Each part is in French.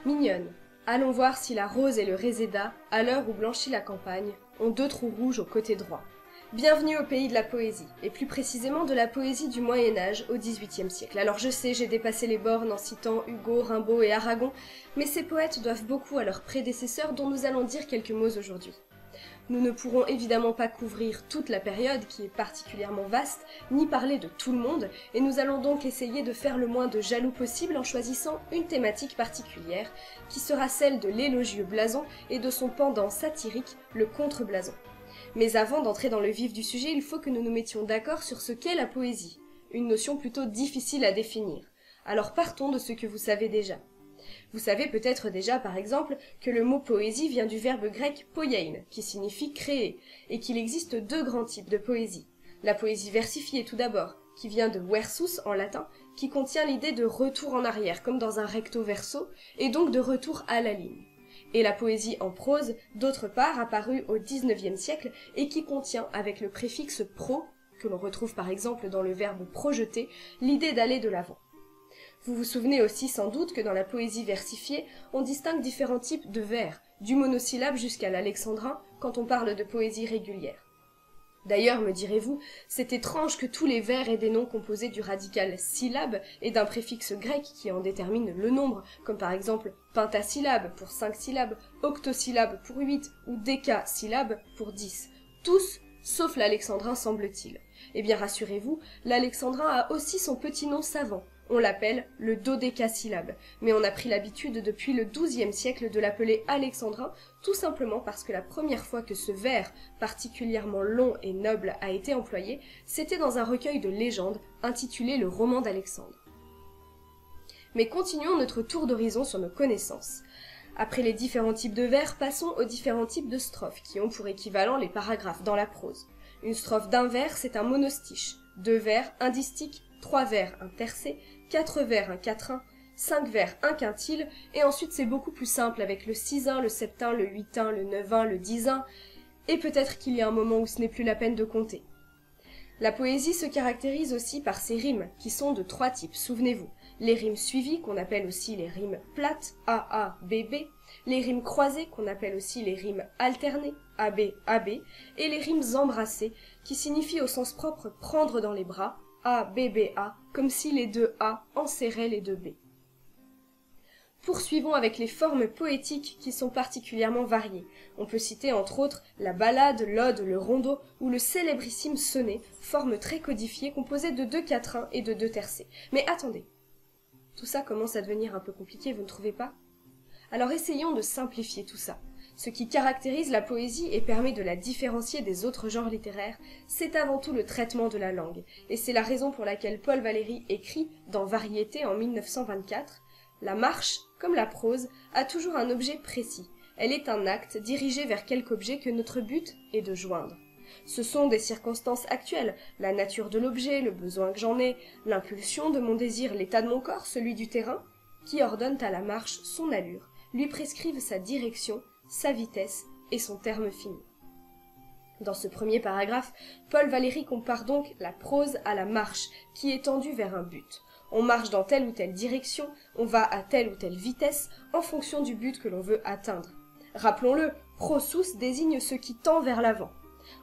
Mignonne, allons voir si la rose et le réséda, à l'heure où blanchit la campagne, ont deux trous rouges au côté droit. Bienvenue au pays de la poésie, et plus précisément de la poésie du Moyen-Âge au XVIIIe siècle. Alors je sais, j'ai dépassé les bornes en citant Hugo, Rimbaud et Aragon, mais ces poètes doivent beaucoup à leurs prédécesseurs dont nous allons dire quelques mots aujourd'hui. Nous ne pourrons évidemment pas couvrir toute la période qui est particulièrement vaste, ni parler de tout le monde, et nous allons donc essayer de faire le moins de jaloux possible en choisissant une thématique particulière, qui sera celle de l'élogieux blason et de son pendant satirique, le contre-blason. Mais avant d'entrer dans le vif du sujet, il faut que nous nous mettions d'accord sur ce qu'est la poésie, une notion plutôt difficile à définir. Alors partons de ce que vous savez déjà. Vous savez peut-être déjà, par exemple, que le mot poésie vient du verbe grec poiein, qui signifie créer, et qu'il existe deux grands types de poésie. La poésie versifiée tout d'abord, qui vient de versus en latin, qui contient l'idée de retour en arrière, comme dans un recto verso, et donc de retour à la ligne. Et la poésie en prose, d'autre part, apparue au XIXe siècle, et qui contient, avec le préfixe pro, que l'on retrouve par exemple dans le verbe projeter, l'idée d'aller de l'avant. Vous vous souvenez aussi sans doute que dans la poésie versifiée, on distingue différents types de vers, du monosyllabe jusqu'à l'alexandrin, quand on parle de poésie régulière. D'ailleurs, me direz-vous, c'est étrange que tous les vers aient des noms composés du radical syllabe et d'un préfixe grec qui en détermine le nombre, comme par exemple pentasyllabe pour 5 syllabes, octosyllabe pour 8 ou décasyllabe pour 10. Tous, sauf l'alexandrin semble-t-il. Eh bien rassurez-vous, l'alexandrin a aussi son petit nom savant. On l'appelle le dodécasyllabe, mais on a pris l'habitude depuis le XIIe siècle de l'appeler alexandrin, tout simplement parce que la première fois que ce vers, particulièrement long et noble, a été employé, c'était dans un recueil de légendes intitulé Le roman d'Alexandre. Mais continuons notre tour d'horizon sur nos connaissances. Après les différents types de vers, passons aux différents types de strophes, qui ont pour équivalent les paragraphes dans la prose. Une strophe d'un vers, c'est un monostiche. 2 vers, un distique, 3 vers, un tercé, 4 vers, un quatrain, 5 vers, un quintile, et ensuite c'est beaucoup plus simple avec le 6-1, le 7-1, le 8-1, le 9-1, le 10-1, et peut-être qu'il y a un moment où ce n'est plus la peine de compter. La poésie se caractérise aussi par ses rimes, qui sont de 3 types, souvenez-vous. Les rimes suivies, qu'on appelle aussi les rimes plates, AA, BB, les rimes croisées, qu'on appelle aussi les rimes alternées, AB, AB, et les rimes embrassées, qui signifient au sens propre prendre dans les bras, A, B, B, A, comme si les deux A enserraient les deux B. Poursuivons avec les formes poétiques qui sont particulièrement variées. On peut citer entre autres la ballade, l'ode, le rondeau ou le célébrissime sonnet, forme très codifiée composée de 2 quatrains et de 2 tercets. Mais attendez, tout ça commence à devenir un peu compliqué, vous ne trouvez pas? Alors essayons de simplifier tout ça. Ce qui caractérise la poésie et permet de la différencier des autres genres littéraires, c'est avant tout le traitement de la langue, et c'est la raison pour laquelle Paul Valéry écrit, dans Variétés en 1924, « La marche, comme la prose, a toujours un objet précis. Elle est un acte dirigé vers quelque objet que notre but est de joindre. Ce sont des circonstances actuelles, la nature de l'objet, le besoin que j'en ai, l'impulsion de mon désir, l'état de mon corps, celui du terrain, qui ordonnent à la marche son allure, lui prescrivent sa direction, sa vitesse et son terme fini. » Dans ce premier paragraphe, Paul Valéry compare donc la prose à la marche, qui est tendue vers un but. On marche dans telle ou telle direction, on va à telle ou telle vitesse, en fonction du but que l'on veut atteindre. Rappelons-le, prosus désigne ce qui tend vers l'avant.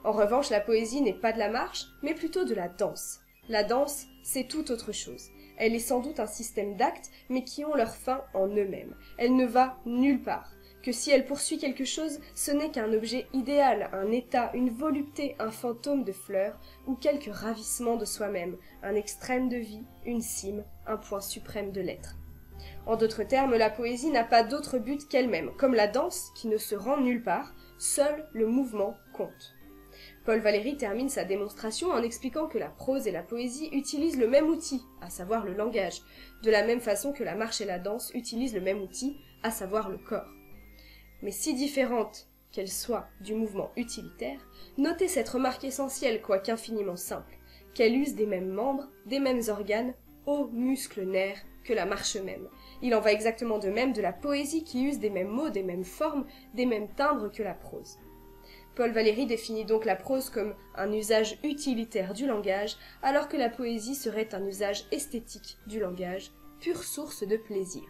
En revanche, la poésie n'est pas de la marche, mais plutôt de la danse. La danse, c'est tout autre chose. Elle est sans doute un système d'actes, mais qui ont leur fin en eux-mêmes. Elle ne va nulle part. Que si elle poursuit quelque chose, ce n'est qu'un objet idéal, un état, une volupté, un fantôme de fleurs, ou quelque ravissement de soi-même, un extrême de vie, une cime, un point suprême de l'être. En d'autres termes, la poésie n'a pas d'autre but qu'elle-même, comme la danse, qui ne se rend nulle part, seul le mouvement compte. Paul Valéry termine sa démonstration en expliquant que la prose et la poésie utilisent le même outil, à savoir le langage, de la même façon que la marche et la danse utilisent le même outil, à savoir le corps. Mais si différente qu'elle soit du mouvement utilitaire, notez cette remarque essentielle, quoique infiniment simple, qu'elle use des mêmes membres, des mêmes organes, os, muscles, nerfs, que la marche même. Il en va exactement de même de la poésie qui use des mêmes mots, des mêmes formes, des mêmes timbres que la prose. Paul Valéry définit donc la prose comme un usage utilitaire du langage, alors que la poésie serait un usage esthétique du langage, pure source de plaisir.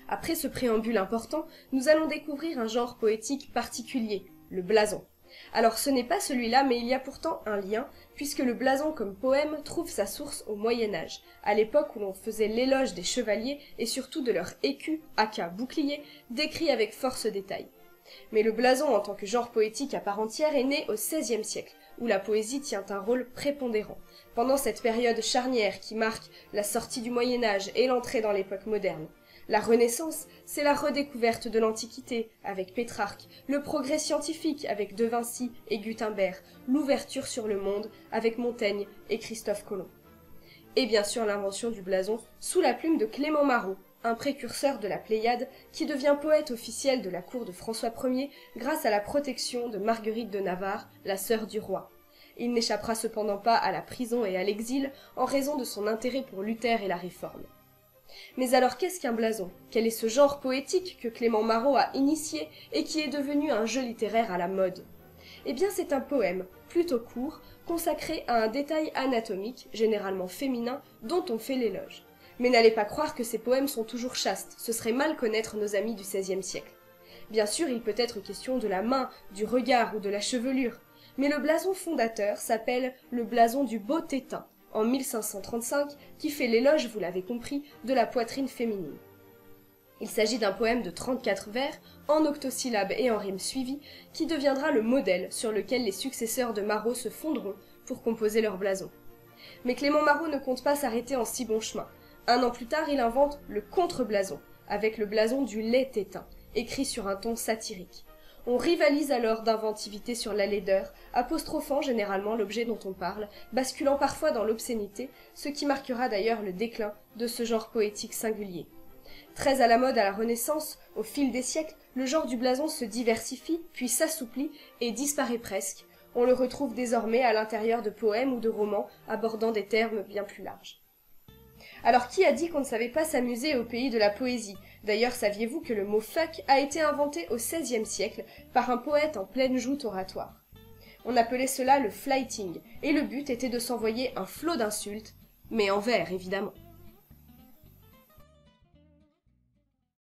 Après ce préambule important, nous allons découvrir un genre poétique particulier, le blason. Alors ce n'est pas celui-là, mais il y a pourtant un lien, puisque le blason comme poème trouve sa source au Moyen-Âge, à l'époque où l'on faisait l'éloge des chevaliers et surtout de leur écu, aka bouclier, décrit avec force détail. Mais le blason en tant que genre poétique à part entière est né au XVIe siècle, où la poésie tient un rôle prépondérant. Pendant cette période charnière qui marque la sortie du Moyen-Âge et l'entrée dans l'époque moderne. La Renaissance, c'est la redécouverte de l'Antiquité avec Pétrarque, le progrès scientifique avec De Vinci et Gutenberg, l'ouverture sur le monde avec Montaigne et Christophe Colomb. Et bien sûr l'invention du blason sous la plume de Clément Marot, un précurseur de la Pléiade qui devient poète officiel de la cour de François Ier grâce à la protection de Marguerite de Navarre, la sœur du roi. Il n'échappera cependant pas à la prison et à l'exil en raison de son intérêt pour Luther et la Réforme. Mais alors qu'est-ce qu'un blason? Quel est ce genre poétique que Clément Marot a initié et qui est devenu un jeu littéraire à la mode? Eh bien c'est un poème, plutôt court, consacré à un détail anatomique, généralement féminin, dont on fait l'éloge. Mais n'allez pas croire que ces poèmes sont toujours chastes, ce serait mal connaître nos amis du XVIe siècle. Bien sûr, il peut être question de la main, du regard ou de la chevelure, mais le blason fondateur s'appelle le blason du beau Tétain, en 1535, qui fait l'éloge, vous l'avez compris, de la poitrine féminine. Il s'agit d'un poème de 34 vers, en octosyllabes et en rimes suivies, qui deviendra le modèle sur lequel les successeurs de Marot se fonderont pour composer leur blason. Mais Clément Marot ne compte pas s'arrêter en si bon chemin. Un an plus tard, il invente le contre-blason, avec le blason du lait Tétain, écrit sur un ton satirique. On rivalise alors d'inventivité sur la laideur, apostrophant généralement l'objet dont on parle, basculant parfois dans l'obscénité, ce qui marquera d'ailleurs le déclin de ce genre poétique singulier. Très à la mode à la Renaissance, au fil des siècles, le genre du blason se diversifie, puis s'assouplit et disparaît presque. On le retrouve désormais à l'intérieur de poèmes ou de romans abordant des termes bien plus larges. Alors qui a dit qu'on ne savait pas s'amuser au pays de la poésie? D'ailleurs, saviez-vous que le mot fuck a été inventé au XVIe siècle par un poète en pleine joute oratoire? On appelait cela le flighting, et le but était de s'envoyer un flot d'insultes, mais en vers évidemment.